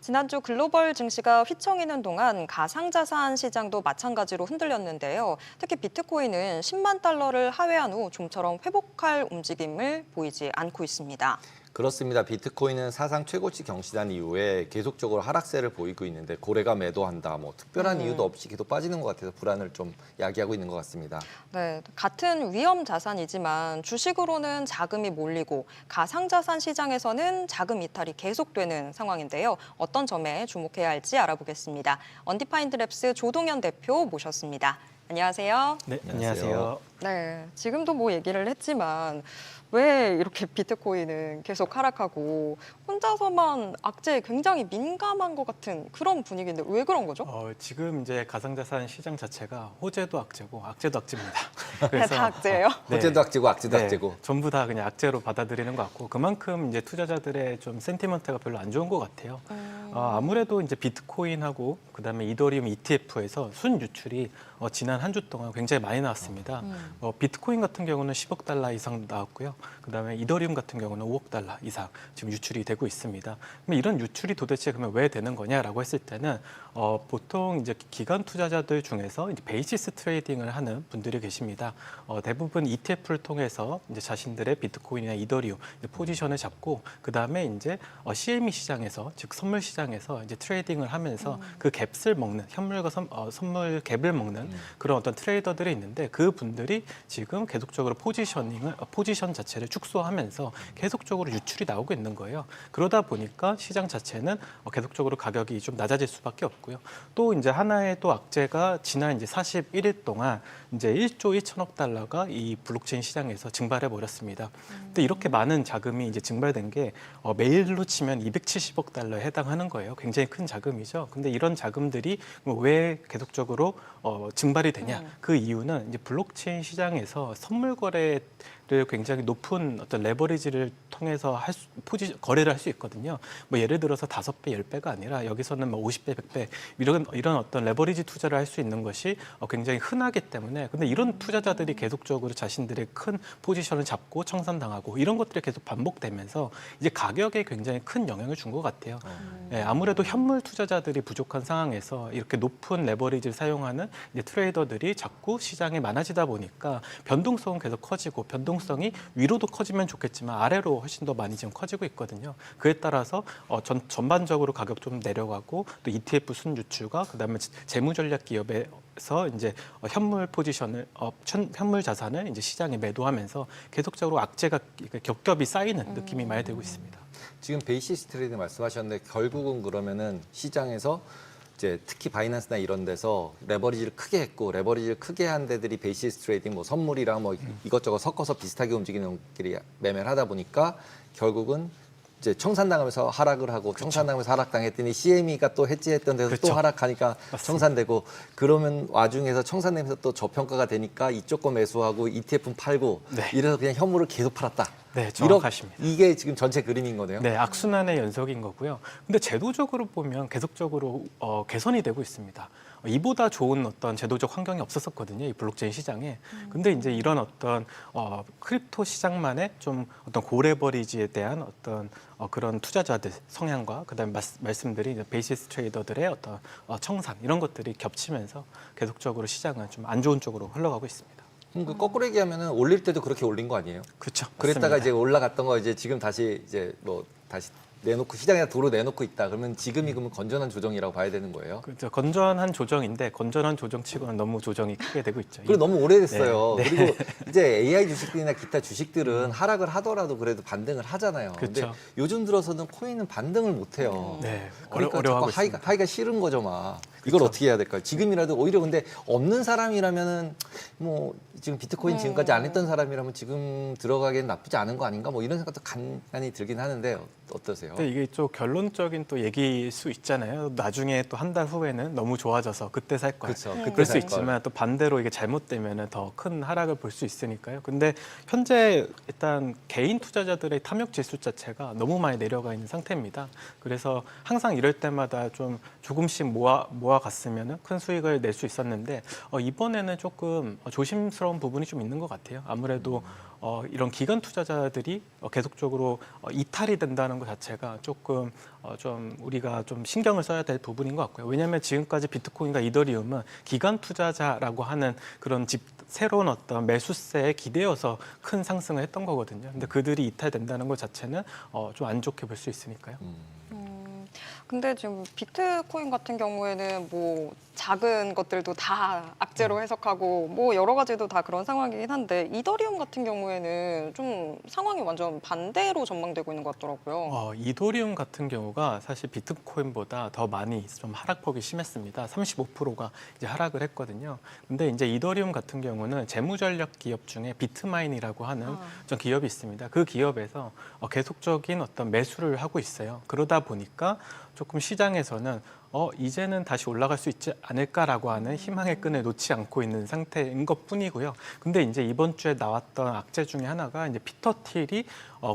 지난주 글로벌 증시가 휘청이는 동안 가상자산 시장도 마찬가지로 흔들렸는데요. 특히 비트코인은 10만 달러를 하회한 후 좀처럼 회복할 움직임을 보이지 않고 있습니다. 그렇습니다. 비트코인은 사상 최고치 경신한 이후에 계속적으로 하락세를 보이고 있는데 고래가 매도한다, 뭐 특별한 이유도 없이 계속 빠지는 것 같아서 불안을 좀 야기하고 있는 것 같습니다. 네, 같은 위험 자산이지만 주식으로는 자금이 몰리고 가상자산 시장에서는 자금 이탈이 계속되는 상황인데요. 어떤 점에 주목해야 할지 알아보겠습니다. 언디파인드랩스 조동현 대표 모셨습니다. 안녕하세요. 네, 안녕하세요. 안녕하세요. 네, 지금도 뭐 얘기를 했지만 왜 이렇게 비트코인은 계속 하락하고 혼자서만 악재에 굉장히 민감한 것 같은 그런 분위기인데 왜 그런 거죠? 지금 이제 가상자산 시장 자체가 호재도 악재고 악재도 악재입니다. 다 악재예요? 네. 호재도 악재고 악재도 네, 악재고. 전부 다 그냥 악재로 받아들이는 것 같고 그만큼 이제 투자자들의 좀 센티먼트가 별로 안 좋은 것 같아요. 아무래도 이제 비트코인하고 그다음에 이더리움 ETF에서 순 유출이 지난 한 주 동안 굉장히 많이 나왔습니다. 비트코인 같은 경우는 10억 달러 이상 나왔고요. 그다음에 이더리움 같은 경우는 5억 달러 이상 지금 유출이 되고 있습니다. 그럼 이런 유출이 도대체 그러면 왜 되는 거냐라고 했을 때는 보통 이제 기관 투자자들 중에서 이제 베이시스 트레이딩을 하는 분들이 계십니다. 대부분 ETF를 통해서 이제 자신들의 비트코인이나 이더리움 포지션을 잡고 그다음에 이제 CME 시장에서 즉 선물 시장에서 이제 트레이딩을 하면서 그 갭을 먹는 현물과 선물 갭을 먹는 그런 어떤 트레이더들이 있는데 그 분들이 지금 계속적으로 포지션 자체를 축소하면서 계속적으로 유출이 나오고 있는 거예요. 그러다 보니까 시장 자체는 계속적으로 가격이 좀 낮아질 수밖에 없고요. 또 이제 하나의 또 악재가 지난 이제 41일 동안 이제 1조 1천억 달러가 이 블록체인 시장에서 증발해 버렸습니다. 근데 이렇게 많은 자금이 이제 증발된 게 매일로 치면 270억 달러에 해당하는 거예요. 굉장히 큰 자금이죠. 근데 이런 자금들이 왜 계속적으로 증발이 되냐? 그 이유는 이제 블록체인 시장에서 선물 거래를 굉장히 높은 어떤 레버리지를 통해서 거래를 할 수 있거든요. 뭐 예를 들어서 5배, 10배가 아니라 여기서는 뭐 50배, 100배 이런 어떤 레버리지 투자를 할 수 있는 것이 굉장히 흔하기 때문에 근데 이런 투자자들이 계속적으로 자신들의 큰 포지션을 잡고 청산당하고 이런 것들이 계속 반복되면서 이제 가격에 굉장히 큰 영향을 준 것 같아요. 네, 아무래도 현물 투자자들이 부족한 상황에서 이렇게 높은 레버리지를 사용하는 이제 트레이더들이 자꾸 시장에 많아지다 보니까 변동성은 계속 커지고 변동성이 위로도 커지면 좋겠지만 아래로 훨씬 더 많이 지금 커지고 있거든요. 그에 따라서 전반적으로 가격 좀 내려가고 또 ETF 순 유출과 그다음에 재무 전략 기업에서 이제 현물 포지션을 현물 자산을 이제 시장에 매도하면서 계속적으로 악재가 겹겹이 쌓이는 느낌이 많이 들고 있습니다. 지금 베이시스 트레이딩 말씀하셨는데 결국은 그러면은 시장에서 이제 특히 바이낸스나 이런 데서 레버리지를 크게 했고 레버리지를 크게 한 데들이 베이시스 트레이딩 뭐 선물이랑 뭐 이것저것 섞어서 비슷하게 움직이는 길이 매매를 하다 보니까 결국은 이제 청산당하면서 하락을 하고 청산당하면서 하락당했더니 CME가 또 해지했던 데서 또 하락하니까 청산되고 그러면 와중에서 청산되면서 또 저평가가 되니까 이쪽 거 매수하고 ETF는 팔고 이래서 그냥 현물을 계속 팔았다. 네, 정확하십니다. 이게 지금 전체 그림인 거네요. 네, 악순환의 연속인 거고요. 근데 제도적으로 보면 계속적으로 개선이 되고 있습니다. 이보다 좋은 어떤 제도적 환경이 없었었거든요, 이 블록체인 시장에. 근데 이제 이런 어떤 크립토 시장만의 좀 어떤 고레버리지에 대한 어떤 그런 투자자들 성향과 그다음에 말씀드린 베이시스 트레이더들의 어떤 청산 이런 것들이 겹치면서 계속적으로 시장은 좀 안 좋은 쪽으로 흘러가고 있습니다. 그 거꾸로 얘기하면은 올릴 때도 그렇게 올린 거 아니에요? 그렇죠. 그랬다가 이제 올라갔던 거 이제 지금 다시 이제 뭐 다시 내놓고 시장에 도로 내놓고 있다. 그러면 지금이 그러면 건전한 조정이라고 봐야 되는 거예요? 그렇죠. 건전한 조정인데 건전한 조정치고는 너무 조정이 크게 되고 있죠. 그리고 너무 오래됐어요. 네. 그리고 이제 AI 주식들이나 기타 주식들은 하락을 하더라도 그래도 반등을 하잖아요. 근데 그렇죠. 요즘 들어서는 코인은 반등을 못 해요. 네, 그러니까 어려워하고 자꾸 하기가 싫은 거죠, 막. 이걸 어떻게 해야 될까요? 지금이라도 오히려 근데 없는 사람이라면은 뭐 지금 비트코인 지금까지 안 했던 사람이라면 지금 들어가기엔 나쁘지 않은 거 아닌가? 뭐 이런 생각도 간간히 들긴 하는데 어떠세요? 근데 이게 좀 결론적인 또 얘기일 수 있잖아요. 나중에 또 한 달 후에는 너무 좋아져서 그때 살 거야. 그렇죠. 그럴 수 있지만 또 반대로 이게 잘못되면 더 큰 하락을 볼 수 있으니까요. 근데 현재 일단 개인 투자자들의 탐욕 지수 자체가 너무 많이 내려가 있는 상태입니다. 그래서 항상 이럴 때마다 좀 조금씩 모아갔으면 큰 수익을 낼 수 있었는데 이번에는 조금 조심스러운 부분이 좀 있는 것 같아요. 아무래도 이런 기관 투자자들이 계속적으로 이탈이 된다는 것 자체가 조금 좀 우리가 좀 신경을 써야 될 부분인 것 같고요. 왜냐하면 지금까지 비트코인과 이더리움은 기관 투자자라고 하는 그런 새로운 어떤 매수세에 기대어서 큰 상승을 했던 거거든요. 근데 그들이 이탈된다는 것 자체는 좀 안 좋게 볼 수 있으니까요. 근데 지금 비트코인 같은 경우에는 뭐 작은 것들도 다 악재로 해석하고 뭐 여러 가지도 다 그런 상황이긴 한데 이더리움 같은 경우에는 좀 상황이 완전 반대로 전망되고 있는 것 같더라고요. 이더리움 같은 경우가 사실 비트코인보다 더 많이 좀 하락폭이 심했습니다. 35%가 이제 하락을 했거든요. 근데 이제 이더리움 같은 경우는 재무전력 기업 중에 비트마인이라고 하는 좀 기업이 있습니다. 그 기업에서 계속적인 어떤 매수를 하고 있어요. 그러다 보니까 조금 시장에서는 이제는 다시 올라갈 수 있지 않을까라고 하는 희망의 끈을 놓지 않고 있는 상태인 것뿐이고요. 근데 이제 이번 주에 나왔던 악재 중에 하나가 이제 피터 틸이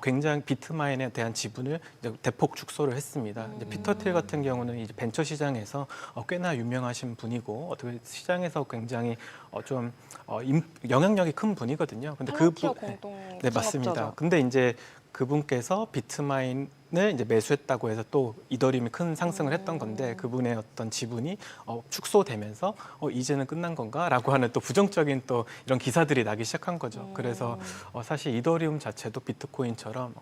굉장히 비트마인에 대한 지분을 이제 대폭 축소를 했습니다. 이제 피터 틸 같은 경우는 이제 벤처 시장에서 꽤나 유명하신 분이고 어떻게 시장에서 굉장히 좀 영향력이 큰 분이거든요. 근데 팔란티어 공동 네, 맞습니다. 창업자죠. 근데 이제 그분께서 비트마인을 이제 매수했다고 해서 또 이더리움이 큰 상승을 했던 건데 그분의 어떤 지분이 축소되면서 이제는 끝난 건가라고 하는 또 부정적인 또 이런 기사들이 나기 시작한 거죠. 그래서 사실 이더리움 자체도 비트코인처럼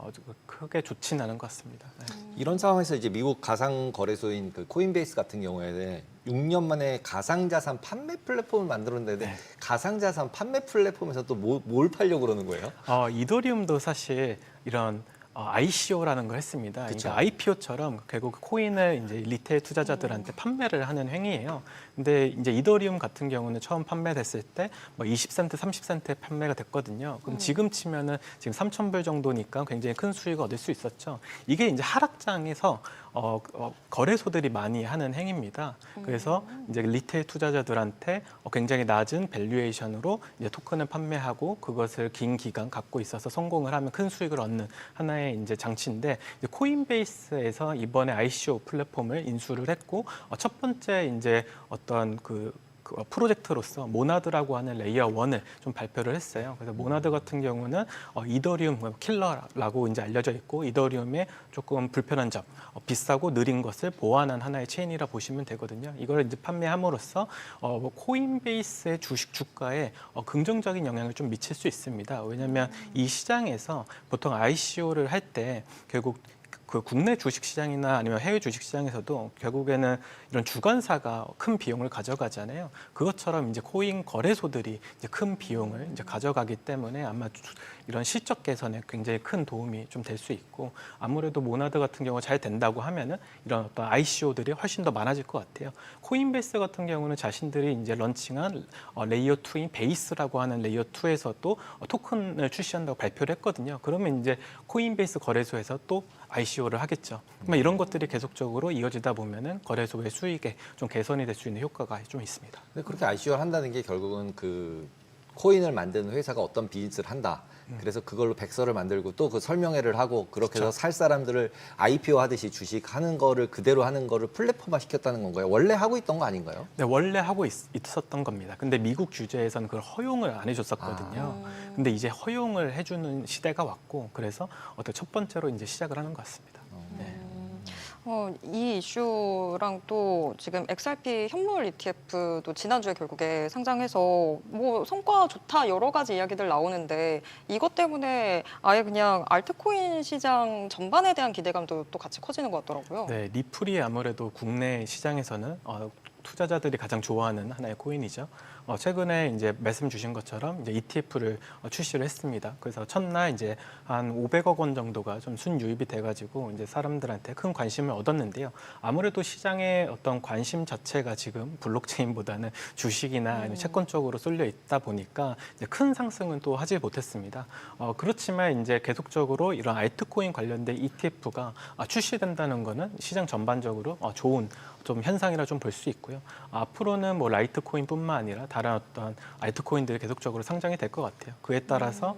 크게 좋지는 않은 것 같습니다. 네. 이런 상황에서 이제 미국 가상 거래소인 그 코인베이스 같은 경우에는 6년 만에 가상자산 판매 플랫폼을 만들었는데 네. 가상자산 판매 플랫폼에서 또 뭘 팔려고 그러는 거예요? 이더리움도 사실 이런 ICO라는 걸 했습니다. 그쵸. 그러니까 IPO처럼 결국 코인을 이제 리테일 투자자들한테 판매를 하는 행위예요. 근데 이제 이더리움 같은 경우는 처음 판매됐을 때 뭐 20센트, 30센트에 판매가 됐거든요. 그럼 지금 치면은 지금 3,000불 정도니까 굉장히 큰 수익을 얻을 수 있었죠. 이게 이제 하락장에서 거래소들이 많이 하는 행위입니다. 그래서 이제 리테일 투자자들한테 굉장히 낮은 밸류에이션으로 이제 토큰을 판매하고 그것을 긴 기간 갖고 있어서 성공을 하면 큰 수익을 얻는 하나의 이제 장치인데 이제 코인베이스에서 이번에 ICO 플랫폼을 인수를 했고 첫 번째 이제 어떤 그 프로젝트로서 모나드라고 하는 레이어 1을 좀 발표를 했어요. 그래서 모나드 같은 경우는 이더리움 킬러라고 이제 알려져 있고 이더리움의 조금 불편한 점, 비싸고 느린 것을 보완한 하나의 체인이라 보시면 되거든요. 이걸 이제 판매함으로써 코인베이스의 주식 주가에 긍정적인 영향을 좀 미칠 수 있습니다. 왜냐하면 이 시장에서 보통 ICO를 할 때 결국 그 국내 주식시장이나 아니면 해외 주식시장에서도 결국에는 이런 주관사가 큰 비용을 가져가잖아요. 그것처럼 이제 코인 거래소들이 이제 큰 비용을 이제 가져가기 때문에 아마 이런 실적 개선에 굉장히 큰 도움이 좀 될 수 있고 아무래도 모나드 같은 경우 잘 된다고 하면은 이런 어떤 ICO들이 훨씬 더 많아질 것 같아요. 코인베이스 같은 경우는 자신들이 이제 런칭한 레이어 2인 베이스라고 하는 레이어 2에서도 토큰을 출시한다고 발표를 했거든요. 그러면 이제 코인베이스 거래소에서 또 ICO를 하겠죠. 이런 것들이 계속적으로 이어지다 보면은 거래소의 수익에 좀 개선이 될 수 있는 효과가 좀 있습니다. 근데 그렇게 ICO를 한다는 게 결국은 그 코인을 만드는 회사가 어떤 비즈니스를 한다. 그래서 그걸로 백서를 만들고 또 그 설명회를 하고 그렇게 해서 살 사람들을 IPO 하듯이 주식하는 거를 그대로 하는 거를 플랫폼화 시켰다는 건가요? 원래 하고 있던 거 아닌가요? 네, 원래 하고 있었던 겁니다. 근데 미국 규제에서는 그걸 허용을 안 해줬었거든요. 근데 이제 허용을 해주는 시대가 왔고 그래서 어떻게 첫 번째로 이제 시작을 하는 것 같습니다. 네. 이 이슈랑 또 지금 XRP 현물 ETF도 지난주에 결국에 상장해서 뭐 성과 좋다 여러 가지 이야기들 나오는데 이것 때문에 아예 그냥 알트코인 시장 전반에 대한 기대감도 또 같이 커지는 것 같더라고요. 네, 리플이 아무래도 국내 시장에서는 투자자들이 가장 좋아하는 하나의 코인이죠. 최근에 이제 말씀 주신 것처럼 이제 ETF를 출시를 했습니다. 그래서 첫날 이제 한 500억 원 정도가 좀 순유입이 돼가지고 이제 사람들한테 큰 관심을 얻었는데요. 아무래도 시장의 어떤 관심 자체가 지금 블록체인보다는 주식이나 아니면 채권 쪽으로 쏠려 있다 보니까 이제 큰 상승은 또 하지 못했습니다. 그렇지만 이제 계속적으로 이런 알트코인 관련된 ETF가 출시된다는 거는 시장 전반적으로 좋은 좀 현상이라 좀 볼 수 있고요. 앞으로는 뭐 라이트코인뿐만 아니라 다른 어떤 알트코인들이 계속적으로 상장이 될 것 같아요. 그에 따라서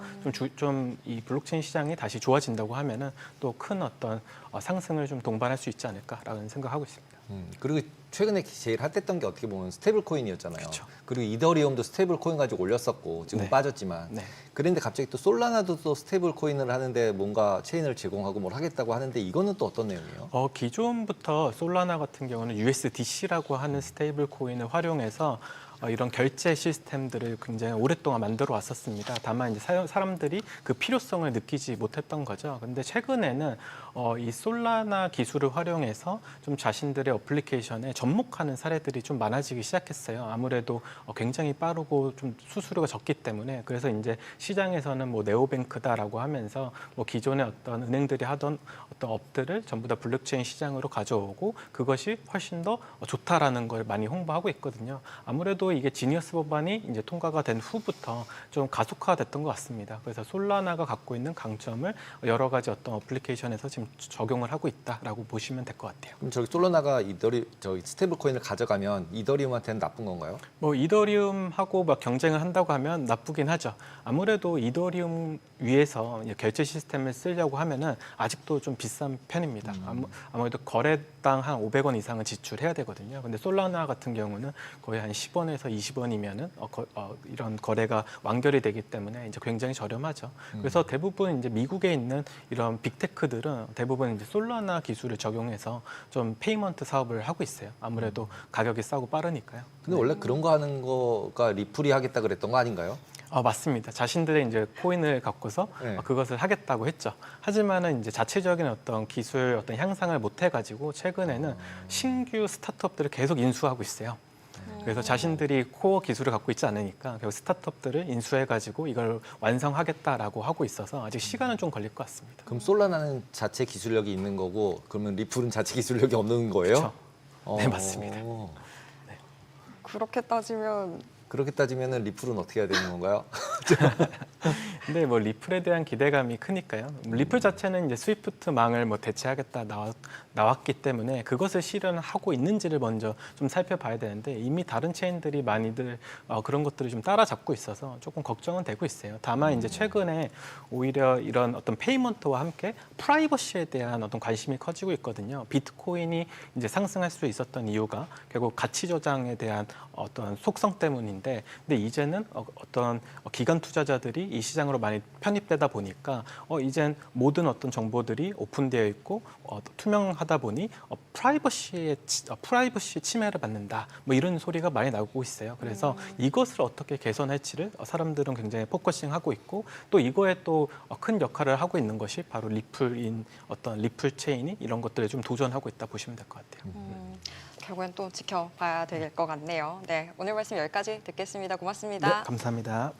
좀 이 블록체인 시장이 다시 좋아진다고 하면은 또 큰 어떤 상승을 좀 동반할 수 있지 않을까라는 생각하고 있습니다. 그리고 최근에 제일 핫했던 게 어떻게 보면 스테이블 코인이었잖아요. 그쵸. 그리고 이더리움도 스테이블 코인 가지고 올렸었고 지금 네. 빠졌지만 네. 그런데 갑자기 또 솔라나도 또 스테이블 코인을 하는데 뭔가 체인을 제공하고 뭘 하겠다고 하는데 이거는 또 어떤 내용이에요? 기존부터 솔라나 같은 경우는 USDC라고 하는 스테이블 코인을 활용해서 이런 결제 시스템들을 굉장히 오랫동안 만들어 왔었습니다. 다만 이제 사람들이 그 필요성을 느끼지 못했던 거죠. 근데 최근에는 이 솔라나 기술을 활용해서 좀 자신들의 어플리케이션에 접목하는 사례들이 좀 많아지기 시작했어요. 아무래도 굉장히 빠르고 좀 수수료가 적기 때문에 그래서 이제 시장에서는 뭐 네오뱅크다라고 하면서 뭐 기존의 어떤 은행들이 하던 어떤 업들을 전부 다 블록체인 시장으로 가져오고 그것이 훨씬 더 좋다라는 걸 많이 홍보하고 있거든요. 아무래도 이게 지니어스 법안이 이제 통과가 된 후부터 좀 가속화됐던 것 같습니다. 그래서 솔라나가 갖고 있는 강점을 여러 가지 어떤 어플리케이션에서 지금 적용을 하고 있다라고 보시면 될 것 같아요. 그럼 저기 솔라나가 저기 스테이블 코인을 가져가면 이더리움한테는 나쁜 건가요? 뭐 이더리움하고 막 경쟁을 한다고 하면 나쁘긴 하죠. 아무래도 이더리움 위에서 이제 결제 시스템을 쓰려고 하면은 아직도 좀 비싼 편입니다. 아무래도 거래당 한 500원 이상은 지출해야 되거든요. 근데 솔라나 같은 경우는 거의 한 10원에서 20원이면은 이런 거래가 완결이 되기 때문에 이제 굉장히 저렴하죠. 그래서 대부분 이제 미국에 있는 이런 빅테크들은 대부분 이제 솔라나 기술을 적용해서 좀 페이먼트 사업을 하고 있어요. 아무래도 가격이 싸고 빠르니까요. 근데 원래 그런 거 하는 거가 리플이 하겠다 그랬던 거 아닌가요? 맞습니다. 자신들의 이제 코인을 갖고서 네. 그것을 하겠다고 했죠. 하지만은 이제 자체적인 어떤 기술 어떤 향상을 못 해가지고 최근에는 신규 스타트업들을 계속 인수하고 있어요. 그래서 자신들이 코어 기술을 갖고 있지 않으니까 결국 스타트업들을 인수해가지고 이걸 완성하겠다라고 하고 있어서 아직 시간은 좀 걸릴 것 같습니다. 그럼 솔라나는 자체 기술력이 있는 거고 그러면 리플은 자체 기술력이 없는 거예요? 그렇죠. 네, 맞습니다. 그렇게 따지면 리플은 어떻게 해야 되는 건가요? 근데 뭐 리플에 대한 기대감이 크니까요. 리플 자체는 이제 스위프트망을 뭐 대체하겠다 나왔기 때문에 그것을 실현하고 있는지를 먼저 좀 살펴봐야 되는데 이미 다른 체인들이 많이들 그런 것들을 좀 따라잡고 있어서 조금 걱정은 되고 있어요. 다만 이제 최근에 오히려 이런 어떤 페이먼트와 함께 프라이버시에 대한 어떤 관심이 커지고 있거든요. 비트코인이 이제 상승할 수 있었던 이유가 결국 가치 저장에 대한 어떤 속성 때문인데, 근데 이제는 어떤 기관 투자자들이 이 시장으로 많이 편입되다 보니까 이젠 모든 어떤 정보들이 오픈되어 있고 투명하다 보니 프라이버시 침해를 받는다. 뭐 이런 소리가 많이 나오고 있어요. 그래서 이것을 어떻게 개선할지를 사람들은 굉장히 포커싱하고 있고 또 이거에 또 큰 역할을 하고 있는 것이 바로 리플인 어떤 리플 체인이 이런 것들에 좀 도전하고 있다 보시면 될 것 같아요. 결국엔 또 지켜봐야 될 것 같네요. 네, 오늘 말씀 여기까지 듣겠습니다. 고맙습니다. 네, 감사합니다.